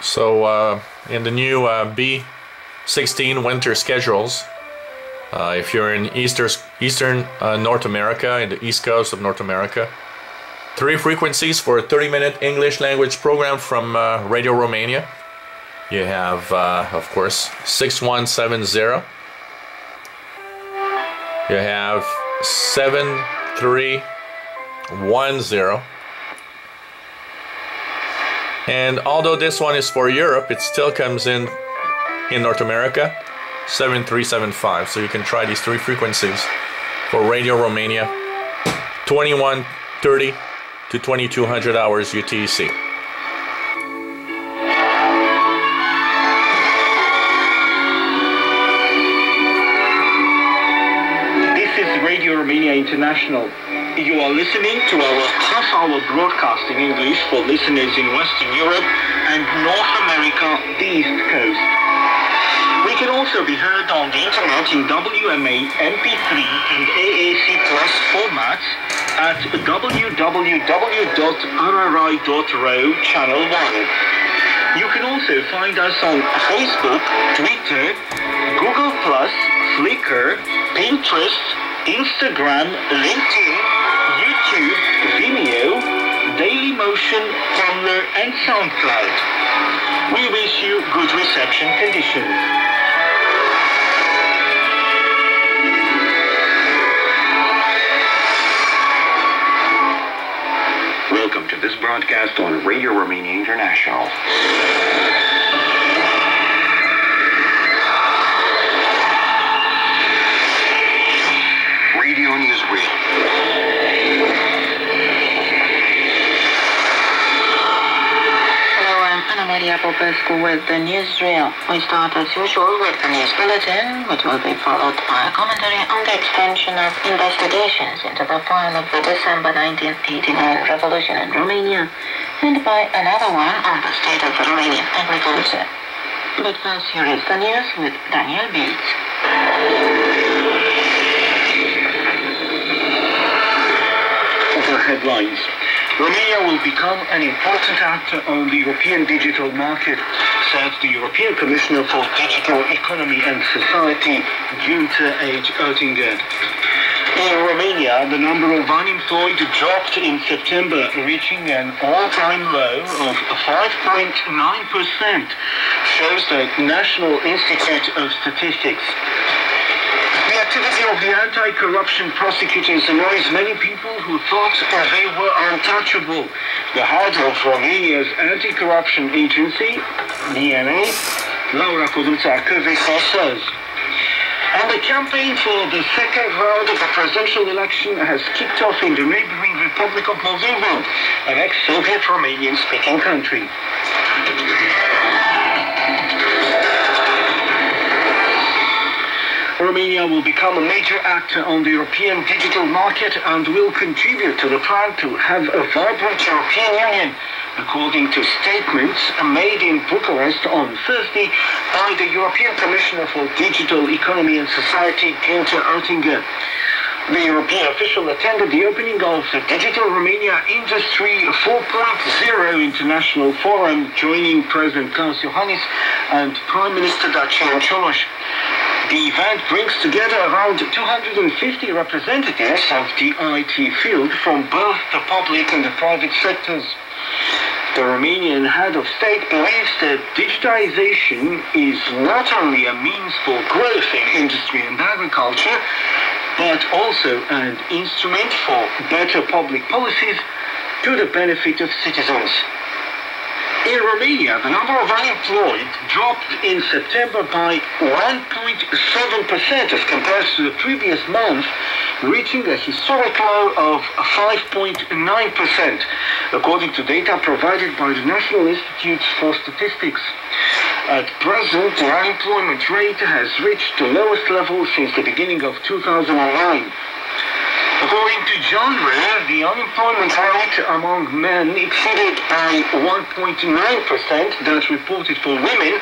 So in the new B16 winter schedules, if you're in Eastern North America, in the East Coast of North America, 3 frequencies for a 30-minute English language program from Radio Romania. You have, of course, 6170. You have 7310. And although this one is for Europe, it still comes in North America, 7375. So you can try these 3 frequencies for Radio Romania, 2130 to 2200 hours UTC. This is Radio Romania International. You are listening to our half-hour broadcast in English for listeners in Western Europe and North America, the East Coast. We can also be heard on the internet in WMA, MP3 and AAC Plus formats at www.rri.ro channel 1. You can also find us on Facebook, Twitter, Google+, Flickr, Pinterest, Instagram, LinkedIn, YouTube, Vimeo, Dailymotion, Tumblr and SoundCloud. We wish you good reception conditions. Welcome to this broadcast on Radio Romania International. Radio Newsreel. Hello, I'm Anna Maria Popescu with the newsreel. We start as usual with the news bulletin, which will be followed by a commentary on the extension of investigations into the file of the December 1989 revolution in Romania, and by another one on the state of the Romanian agriculture. But first, here is the news with Daniel Beats. Headlines. Romania will become an important actor on the European digital market, said the European Commissioner for Digital Economy and Society, Winter Oettinger. In Romania, the number of unemployed dropped in September, reaching an all-time low of 5.9%, shows the National Institute of Statistics. The activity of the anti-corruption prosecutors annoys many people who thought they were untouchable. The head of Romania's anti-corruption agency, DNA, Laura Codruța-Căveș, says. And the campaign for the second round of the presidential election has kicked off in the neighboring Republic of Moldovan, an ex-Soviet Romanian-speaking country. Romania will become a major actor on the European digital market and will contribute to the plan to have a vibrant European Union, according to statements made in Bucharest on Thursday by the European Commissioner for Digital Economy and Society, Winter Oettinger. The European official attended the opening of the Digital Romania Industry 4.0 International Forum, joining President Klaus Iohannis and Prime Minister Dacian Cioloș. The event brings together around 250 representatives of the IT field from both the public and the private sectors. The Romanian head of state believes that digitization is not only a means for growth in industry and agriculture, but also an instrument for better public policies to the benefit of citizens. In Romania, the number of unemployed dropped in September by 1.7% as compared to the previous month, reaching a historic low of 5.9%, according to data provided by the National Institute for Statistics. At present, the unemployment rate has reached the lowest level since the beginning of 2009. According to January, the unemployment rate among men exceeded by 1.9% that reported for women,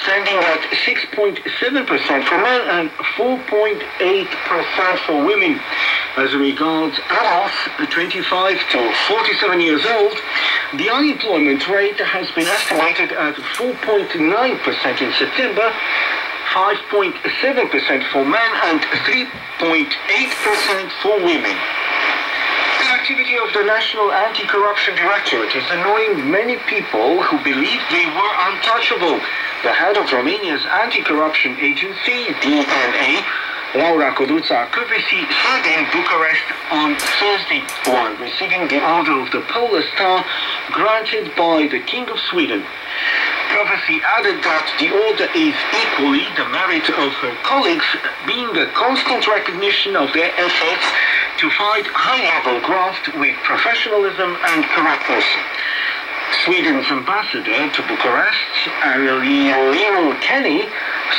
standing at 6.7% for men and 4.8% for women. As regards adults 25 to 47 years old, the unemployment rate has been estimated at 4.9% in September, 5.7% for men and 3.8% for women. The activity of the National Anti-Corruption Directorate is annoying many people who believe they were untouchable. The head of Romania's anti-corruption agency, DNA, Laura Codruța Kövesi, said in Bucharest on Thursday while receiving the Order of the Polar Star granted by the King of Sweden. Kövesi added that the order is equally the merit of her colleagues, being a constant recognition of their efforts to fight high-level graft with professionalism and correctness. Sweden's ambassador to Bucharest, Ariel Kenny,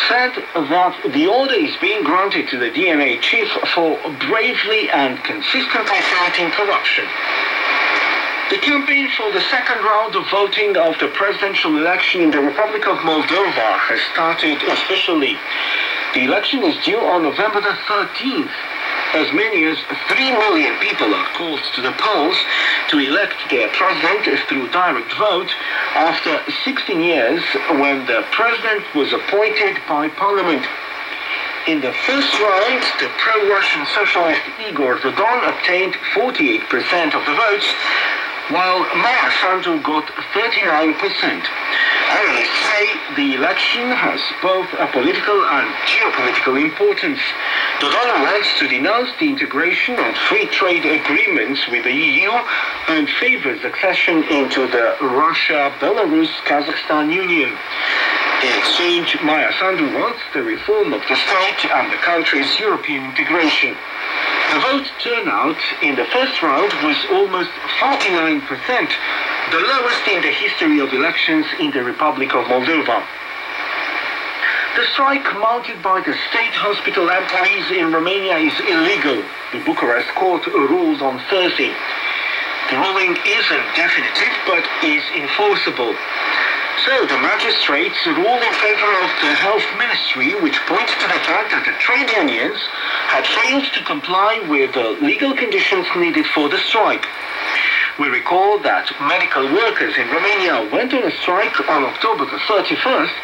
said that the order is being granted to the DNA chief for bravely and consistently fighting corruption. The campaign for the second round of voting of the presidential election in the Republic of Moldova has started officially. The election is due on November the 13th. As many as 3 million people are called to the polls to elect their president through direct vote after 16 years when the president was appointed by parliament. In the first round, the pro-Russian socialist Igor Dodon obtained 48% of the votes, while Maya Sandu got 39%. Analysts say the election has both a political and geopolitical importance. Dodon wants to denounce the integration and free trade agreements with the EU and favors accession into the Russia-Belarus-Kazakhstan Union. In exchange, Maya Sandu wants the reform of the state and the country's European integration. The vote turnout in the first round was almost 49%, the lowest in the history of elections in the Republic of Moldova. The strike mounted by the state hospital employees in Romania is illegal, the Bucharest court ruled on Thursday. The ruling isn't definitive, but is enforceable. So the magistrates ruled in favor of the health ministry, which points to the fact that the trade unions had failed to comply with the legal conditions needed for the strike. We recall that medical workers in Romania went on a strike on October the 31st,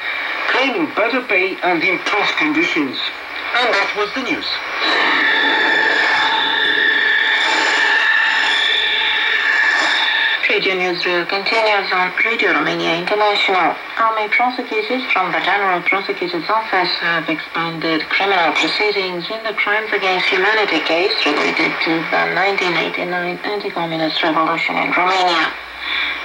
claiming better pay and improved conditions. And that was the news. Radio Newsreel continues on Radio Romania International. Army prosecutors from the General Prosecutor's Office have expanded criminal proceedings in the Crimes Against Humanity case related to the 1989 anti-communist revolution in Romania.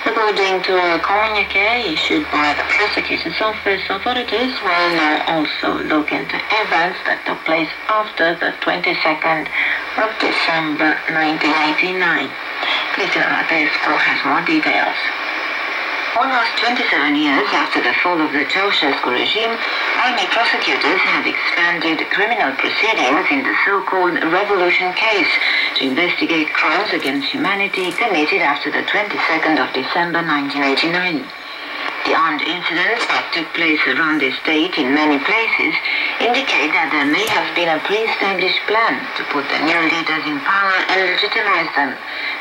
According to a communique issued by the prosecutor's office, authorities will now also look into events that took place after the 22nd of December 1989. Cristina Matescu has more details. Almost 27 years after the fall of the Ceausescu regime, army prosecutors have expanded criminal proceedings in the so-called revolution case to investigate crimes against humanity committed after the 22nd of December 1989. The armed incidents that took place around the state in many places indicate that there may have been a pre-established plan to put the new leaders in power and legitimize them,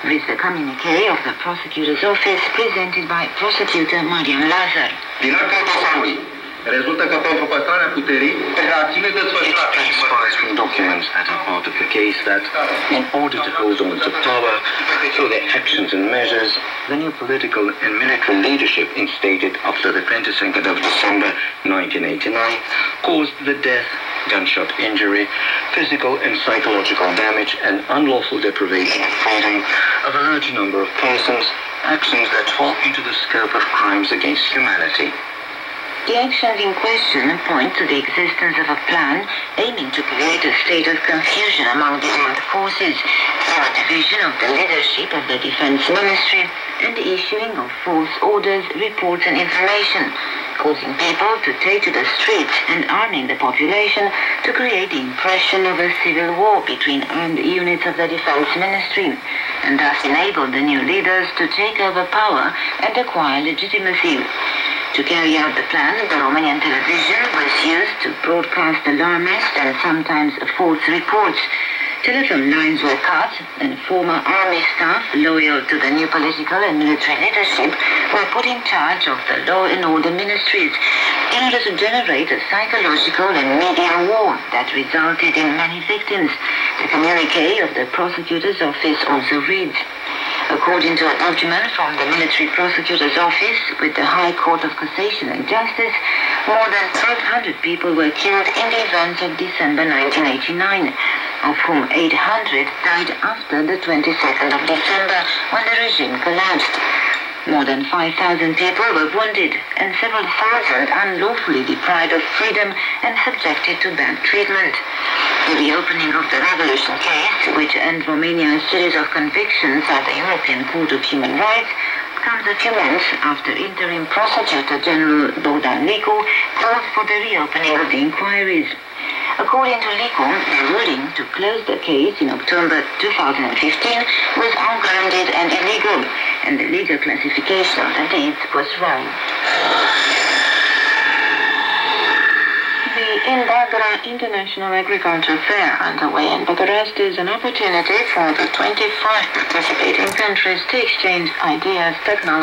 reads the communique of the prosecutor's office presented by prosecutor Marian Lazar. Din actul dosarului rezultă că pentru păstrarea puterii, acțiune desfășurate. It transpires from documents that are part of the case that, in order to hold on to power through their actions and measures, the new political and military leadership instated after the 22nd of December 1989 caused the death, gunshot injury, physical and psychological damage, and unlawful deprivation of freedom of a large number of persons, actions that fall into the scope of crimes against humanity. The actions in question point to the existence of a plan aiming to create a state of confusion among the armed forces through a division of the leadership of the Defense Ministry and the issuing of false orders, reports and information, causing people to take to the streets and arming the population to create the impression of a civil war between armed units of the defense ministry, and thus enabled the new leaders to take over power and acquire legitimacy. To carry out the plan, the Romanian television was used to broadcast alarmist and sometimes false reports. Telephone lines were cut, and former army staff loyal to the new political and military leadership were put in charge of the law and order ministries in order to generate a psychological and media war that resulted in many victims. The communique of the prosecutor's office also reads, according to a document from the military prosecutor's office with the High Court of Cassation and Justice, more than 1,200 people were killed in the events of December 1989, of whom 800 died after the 22nd of December when the regime collapsed. More than 5,000 people were wounded and several thousand unlawfully deprived of freedom and subjected to bad treatment. The reopening of the revolution case, which earned Romania a series of convictions at the European Court of Human Rights, comes a few months after interim Prosecutor General Bogdan Licu called for the reopening of the inquiries. According to Licu, the ruling to close the case in October 2015 was ungrounded and illegal, and the legal classification of the deeds was wrong. The Indagra International Agriculture Fair underway in Bucharest is an opportunity for the 25 participating countries to exchange ideas, technology,